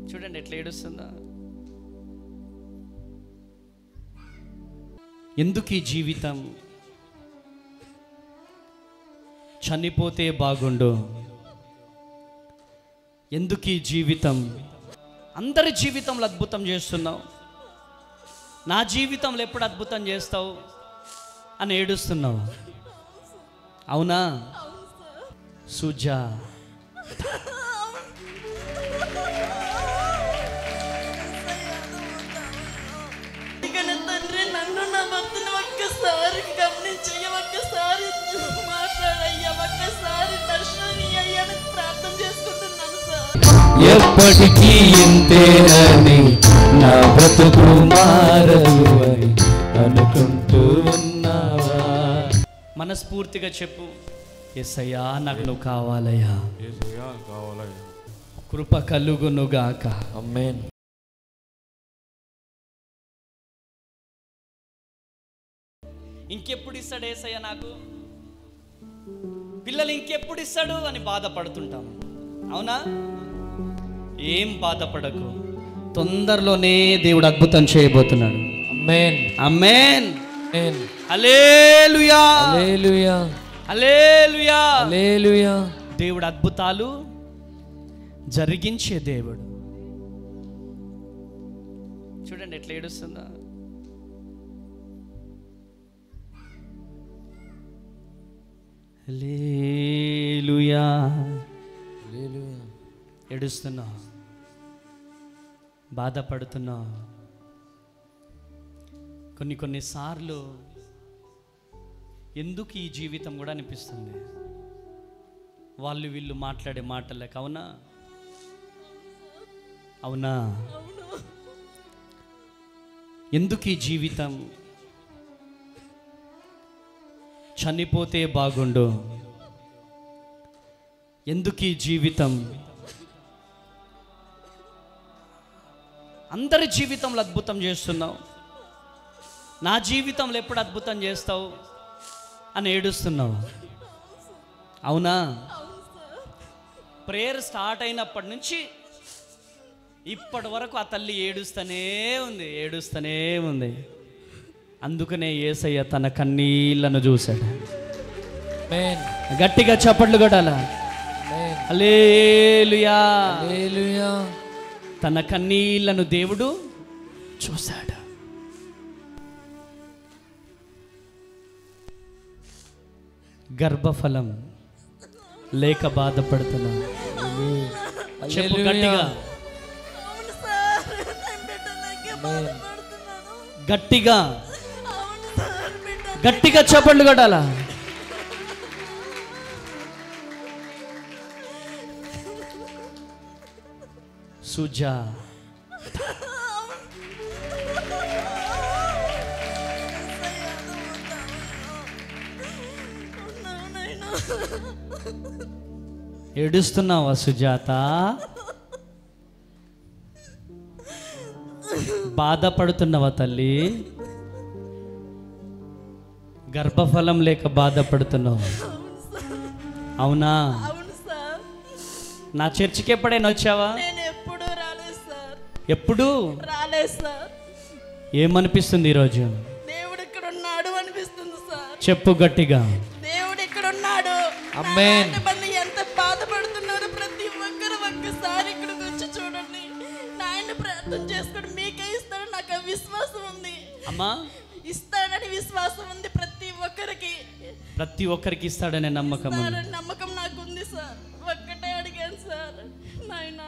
చూడండి ఎట్లా ఏడుస్తుందా. ఎందుకు ఈ జీవితం, చనిపోతే బాగుండు. ఎందుకు ఈ జీవితం, అందరి జీవితంలో అద్భుతం చేస్తున్నావు, నా జీవితంలో ఎప్పుడు అద్భుతం చేస్తావు అని ఏడుస్తున్నావు. అవునా సుజా? తండ్రి, నన్ను నా భక్తుని ఒక్కసారి గమనించయ్య, ఒక్కసారి మాట్లాడయ్యా, ఒక్కసారి దర్శనం అయ్యా అని ప్రార్థన చేసుకుంటున్నాను సార్. ఎప్పటికీ ఇంతేనని నా బ్రతుకు మారదు అని అనుకుంటూ ఉన్నావా? మనస్ఫూర్తిగా చెప్పు, యేసయ్యా నాకు నువ్వు కావాలయ్యా, కృప కలుగునుగాక. ఆమేన్. ఇంకెప్పుడు ఇస్తాడు యేసయ్య నాకు పిల్లలు, ఇంకెప్పుడు ఇస్తాడు అని బాధపడుతుంటాం. అవునా? ఏం బాధపడకు, తొందరలోనే దేవుడు అద్భుతం చేయబోతున్నాడు. ఆమేన్, ఆమేన్, హల్లెలూయా, హల్లెలూయా, హల్లెలూయా, హల్లెలూయా. దేవుడు అద్భుతాలు జరిగించే దేవుడు. చూడండి ఎట్లా ఏడుస్తుందా. హల్లెలూయా, హల్లెలూయా. ఏడుస్తున్నా, బాధపడుతున్నా. కొన్నిసార్లు ఎందుకు ఈ జీవితం కూడా అనిపిస్తుంది, వాళ్ళు వీళ్ళు మాట్లాడే మాటలకు. అవునా? అవునా? ఎందుకు ఈ జీవితం, చనిపోతే బాగుండు. ఎందుకు ఈ జీవితం, అందరి జీవితంలో అద్భుతం చేస్తున్నావు, నా జీవితంలో ఎప్పుడు అద్భుతం చేస్తావు అని ఏడుస్తున్నావు. అవునా? ప్రేయర్ స్టార్ట్ అయినప్పటి నుంచి ఇప్పటి వరకు ఆ తల్లి ఏడుస్తూనే ఉంది. అందుకనే యేసయ్య తన కన్నీళ్లను చూశాడు. గట్టిగా చప్పట్లు కొట్టాలా? హల్లెలూయా, హల్లెలూయా. తన కన్నీళ్లను దేవుడు చూశాడు. గర్భఫలం లేక బాధపడుతున్నా, చెప్పు గట్టిగా, గట్టిగా గట్టిగా చప్పట్లు కొట్టాలా? సుజా, ఏడుస్తున్నావా సుజాత? బాధపడుతున్నావా తల్లి? గర్భఫలం లేక బాధపడుతున్నావు. అవునా? నా చర్చికి ఎప్పుడైనా వచ్చావా? ఎప్పుడు రాలేదు సార్. ఏమనిపిస్తుంది ఈరోజు? దేవుడు ఇక్కడ ఉన్నాడు అనిపిస్తుంది సార్. చెప్పు గట్టిగా, దేవుడు ఇక్కడ ఉన్నాడు. ఆమేన్. ఎంత బాధపడుతున్నారు ప్రతి ఒక్కరు, ఒక్కసారి ఇక్కడికి వచ్చి చూడండి, నాయన ప్రార్థన చేసుకోండి, మీకే ఇస్తాడు. నాకు ఆ విశ్వాసం ఉంది అమ్మా, ఇస్తాడని విశ్వాసం ఉంది. ప్రతి ఒక్కరికి ఇస్తాడనే నమ్మకం నాకు ఉంది సార్. ఒక్కటే అడిగాను సార్, నాయన.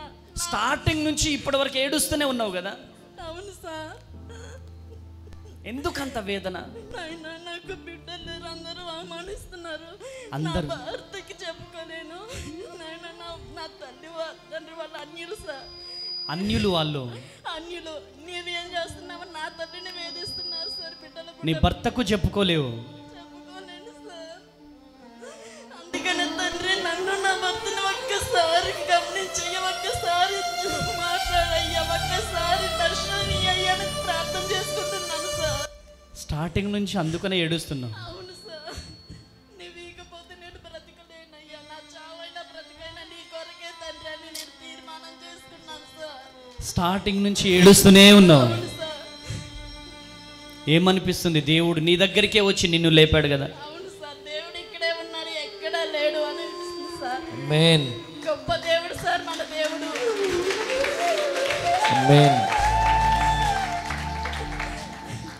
స్టార్టింగ్ నుంచి ఇప్పటి వరకు ఏడుస్తూనే ఉన్నావు కదా? అవును సార్. ఎందుకంత వేదన? నాకు బిడ్డలు అందరూ అవమానిస్తున్నారు. అందరూ భర్తకి చెప్పుకోలేను. నా తండ్రి వాళ్ళ అన్యులు సార్. అన్యులు వాళ్ళు అన్యులు. నీవేం చేస్తున్నావు? నా తండ్రిని వేధిస్తున్నారు సార్. బిడ్డలు నీ భర్తకు చెప్పుకోలేవు. చెప్పుకోలేను సార్. అందుకని తండ్రి, నన్ను నా భర్తను ఒక్కసారి గమనించయ్య, ఒక్కసారి మాట్లాడయ్యా, ఒక్కసారి దర్శనం అయ్యా అని ప్రార్థన చేసుకుంటున్నాను సార్. స్టార్టింగ్ నుంచి అందుకనే ఏడుస్తున్నావు. అవును సార్. నీవు ఇకపోతే నేను బ్రతకలేనయ్యా. నా చావైనా బ్రతికైనా నీ కొరకే తండ్రి అని నేను తీర్మానం చేసుకున్నాను సార్. స్టార్టింగ్ నుంచి ఏడుస్తూనే ఉన్నావు. అవును సార్. ఏమనిపిస్తుంది? దేవుడు నీ దగ్గరికే వచ్చి నిన్ను లేపాడు కదా. అవును సార్, దేవుడు ఇక్కడే ఉన్నాడు, ఎక్కడా లేడు అని అనిపిస్తుంది సార్. ఆమేన్. గొప్ప దేవుడు సార్ మన దేవుడు. ఆమేన్.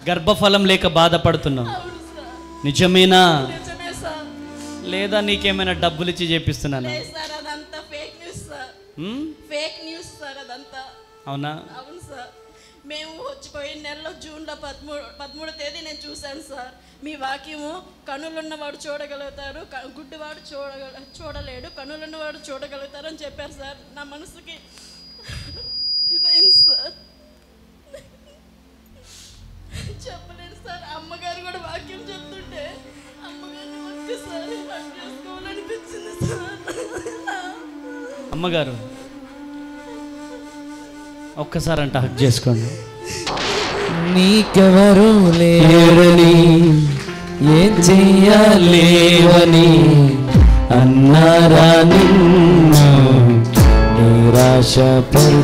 గర్భఫలం లేక బాధపడుతున్నావు, అవును సార్. నిజమేనా? నిజమే సార్. లేదా నీకేమైనా డబ్బులు ఇచ్చి చేపిస్తున్నానా? లేదు సార్, అదంతా fake news sir. Fake news sir అదంతా. అవునా? అవును సార్. మేము వచ్చిపోయిన నెలలో జూన్లో 13వ తేదీ నేను చూశాను సార్. మీ వాక్యము కనులున్నవాడు చూడగలుగుతారు, గుడ్డివాడు చూడలేడు, కనులున్నవాడు చూడగలుగుతారు అని చెప్పారు సార్. నా మనసుకి ఇదైంది సార్, చెప్పలేదు సార్. అమ్మగారు కూడా వాక్యం చెప్తుంటే అమ్మగారిని ఒక్కసారి హగ్ చేసుకోవాలనిపించింది సార్. అమ్మగారు ఒక్కసారి అంటే హక్ చేసుకోండి. నీకెవరు లేరని ఏం చెయ్యలేవని అన్నారా నిన్ను నిరాశపరిచారా?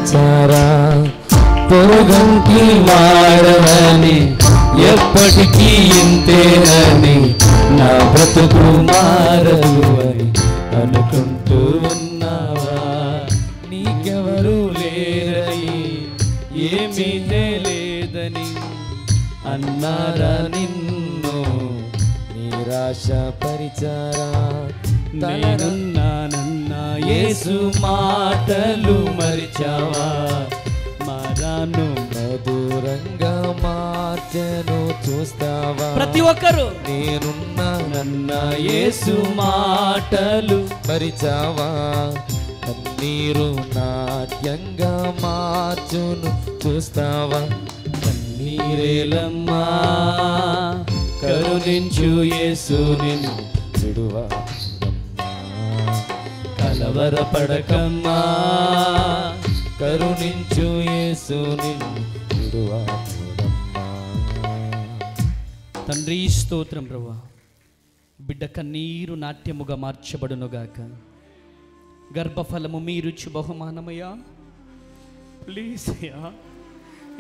పొరుగంటి వాడవని ఎప్పటికీ ఇంతేనని నా బ్రతుకు మారదు అని అనుకుంటూ ఉన్నావా? నీకెవరు లేరని ఏమీ లేదని అన్నారా నిన్ను నిరాశపరిచారా? నేనున్నానన్నా యేసు మాటలు మరిచావా? మారాను మధురంగా మార్చను చూస్తావా? ప్రతి ఒక్కరు నేనున్నానన్నా యేసు మాటలు మరిచావా? కన్నీరు నాట్యంగా మార్చును చూస్తావా? కన్నీరేలమ్మా కరుణించు యేసు నిన్ను విడువా, కలవరపడకమ్మా కరుణించు యేసు నిన్ను విడువా. తండ్రి స్తోత్రం ప్రభువా. బిడ్డ కన్నీరు నాట్యముగా మార్చబడునుగాక. గర్భఫలము మీరుచ్చు బహుమానమయ్యా. ప్లీజ్ అయ్యా,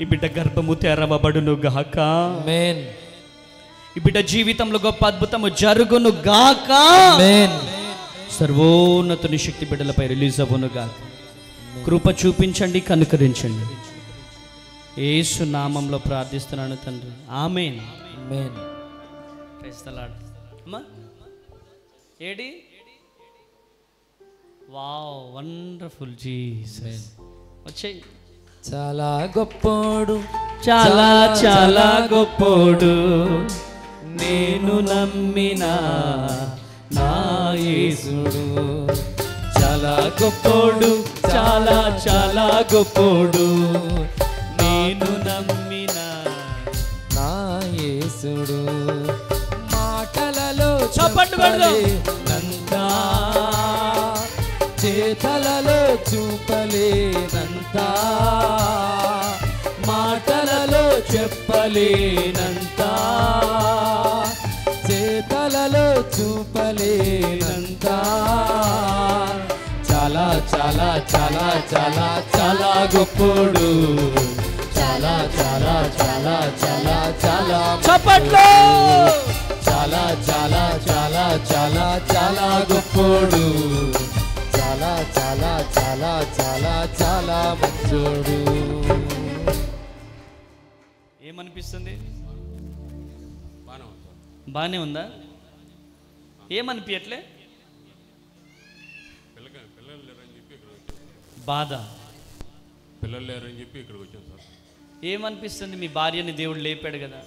ఈ బిడ్డ గర్భము తెరవబడును గాక. ఆమేన్. ఈ బిడ్డ జీవితంలో గొప్ప అద్భుతము జరుగును గాక. ఆమేన్. సర్వోన్నతుని శక్తి బిడ్డలపై రిలీజ్ అవ్వను గాక. కృప చూపించండి, కనుకరించండి. యేసు నామంలో ప్రార్థిస్తున్నాను తండ్రి, amen. Amen. Praise the Lord. అమ్మా ఏడి? Wow, wonderful Jesus. వచ్చేయ్. చాలా గొప్పోడు, చాలా చాలా గొప్పోడు, నేను నమ్మిన నా యేసుడు. చాలా గొప్పోడు, చాలా చాలా గొప్పోడు, నేను నమ్మిన నా యేసుడు. మాటలలో చప్పట్లు కొడదాం. చెప్పలేనంతా, చేతలలో చూపలేనంతా, మాటలలో చెప్పలేనంతా, చేతలలో చూపలేనంతా. చాలా చాలా చాలా చాలా చాలా గొప్పోడు, చాలా చాలా చాలా చాలా చాలా చప్పట్లు. చాలా చాలా చాలా చాలా చాలా గొప్పోడు, చాలా చాలా చాలా చాలా చాలా మంచోడు. ఏమనిపిస్తుంది? బాగానే ఉందా? ఏమనిపించట్లే? బాధ. పిల్లలు లేరని చెప్పి ఇక్కడికి వచ్చాం సార్. ఏమనిపిస్తుంది? మీ భార్యని దేవుడు లేపాడు కదా.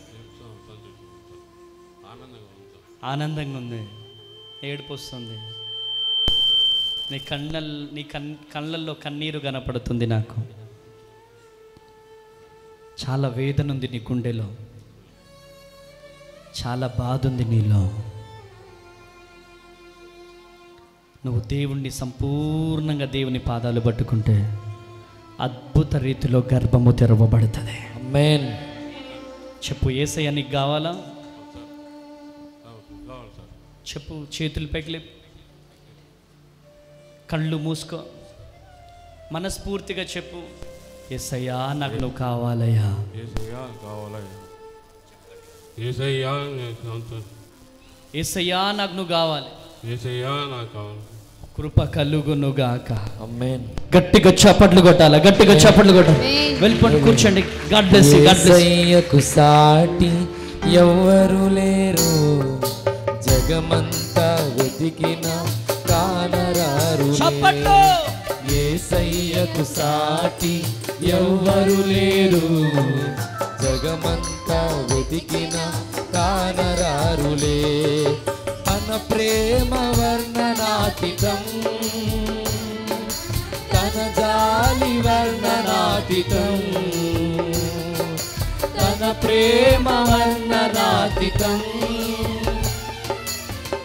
ఆనందంగా ఉంది సార్. ఆనందంగా ఉంది, ఏడుపు వస్తుంది. నీ కళ్ళల్లో కన్నీరు కనపడుతుంది. నాకు చాలా వేదన ఉంది నీ గుండెలో, చాలా బాధ ఉంది నీలో. నువ్వు దేవుణ్ణి సంపూర్ణంగా దేవుని పాదాలు పట్టుకుంటే అద్భుత రీతిలో గర్భము తెరవబడుతుంది. ఆమేన్. చెప్పు, యేసయ్య నీకు కావాలా? కావాలి సార్. చెప్పు, చేతులు పైకి లేపు, కళ్ళు మూసుకో, మనస్ఫూర్తిగా చెప్పు. యేసయ్యా నాకు నువ్వు కావాలయ్యా. ఏసయ్యా కావాలయ్యా. ఏసయ్యా నేను సంతోషం. యేసయ్యా నాకు నువ్వు కావాలి. ఏసయ్యా నాకు కావాలి. కృప కలుగునుగాక. ఆమేన్. గట్టిగా చప్పట్లు కొట్టాలి, గట్టిగా చప్పట్లు కొట్టాలి. వెళ్ళిపోండి, కూర్చోండి. God bless you, God bless you. యేసయ్యకు సాటి ఎవ్వరు లేరు, జగమంతా వెతికినా కానరారు. చప్పట్లు. యేసయ్యకు సాటి ఎవ్వరు లేరు, జగమంతా వెతికినా కానరారులే. తన ప్రేమ వర్ణనాతీతం, తన జాలి వర్ణనాతీతం, తన ప్రేమ వర్ణనాతీతం,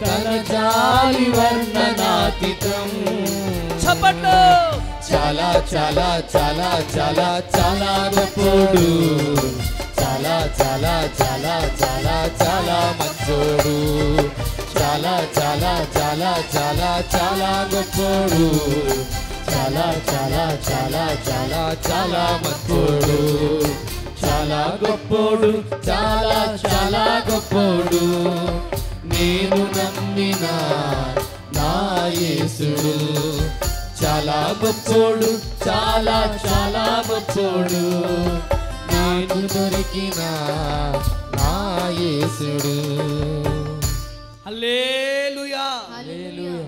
తన జాలి వర్ణనాతీతం. చప్పట్లు. చాలా చాలా చాలా చాలా చాలా గొప్పోడు, చాలా చాలా చాలా చాలా చాలా మంచోడు, చాలా చాలా చాలా చాలా చాలా గొప్పోడు, చాలా చాలా చాలా చాలా చాలా మంచోడు, చాలా గొప్పోడు, చాలా చాలా గొప్పోడు. నేను నమ్మిన నా యేసుడు చాలా గొప్పోడు, చాలా చాలా గొప్పోడు. నేను దొరికిన నా యేసుడు. హల్లెలూయా. హల్లెలూయా.